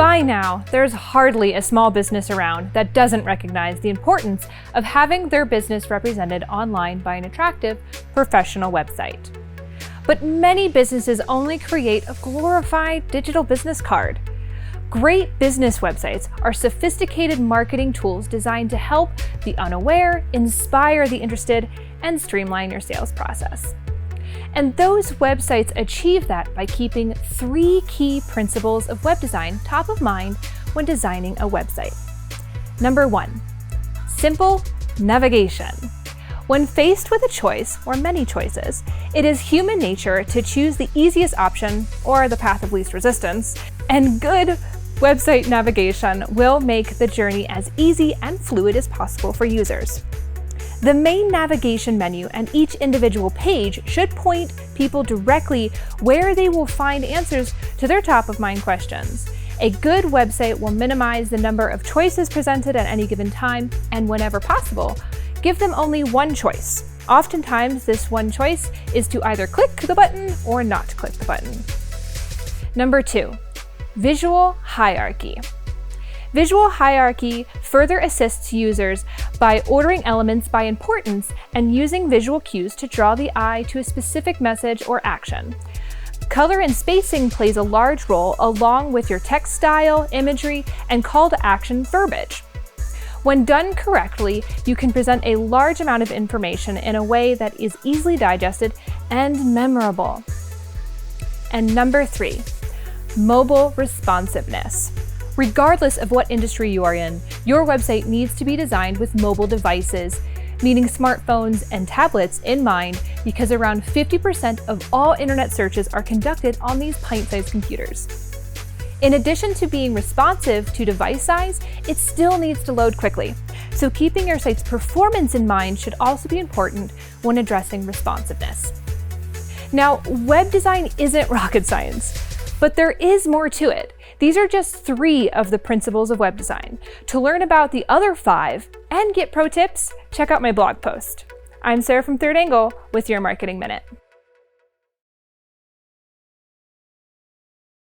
By now, there's hardly a small business around that doesn't recognize the importance of having their business represented online by an attractive, professional website. But many businesses only create a glorified digital business card. Great business websites are sophisticated marketing tools designed to help the unaware, inspire the interested, and streamline your sales process. And those websites achieve that by keeping 3 key principles of web design top of mind when designing a website. Number 1, simple navigation. When faced with a choice or many choices, it is human nature to choose the easiest option or the path of least resistance, and good website navigation will make the journey as easy and fluid as possible for users. The main navigation menu and each individual page should point people directly where they will find answers to their top-of-mind questions. A good website will minimize the number of choices presented at any given time, and whenever possible, give them only one choice. Oftentimes, this one choice is to either click the button or not click the button. Number 2, visual hierarchy. Visual hierarchy further assists users by ordering elements by importance and using visual cues to draw the eye to a specific message or action. Color and spacing plays a large role along with your text style, imagery, and call to action verbiage. When done correctly, you can present a large amount of information in a way that is easily digested and memorable. And number 3, mobile responsiveness. Regardless of what industry you are in, your website needs to be designed with mobile devices, meaning smartphones and tablets, in mind, because around 50% of all internet searches are conducted on these pint-sized computers. In addition to being responsive to device size, it still needs to load quickly. So keeping your site's performance in mind should also be important when addressing responsiveness. Now, web design isn't rocket science, but there is more to it. These are just 3 of the principles of web design. To learn about the other 5 and get pro tips, check out my blog post. I'm Sarah from Third Angle with your Marketing Minute.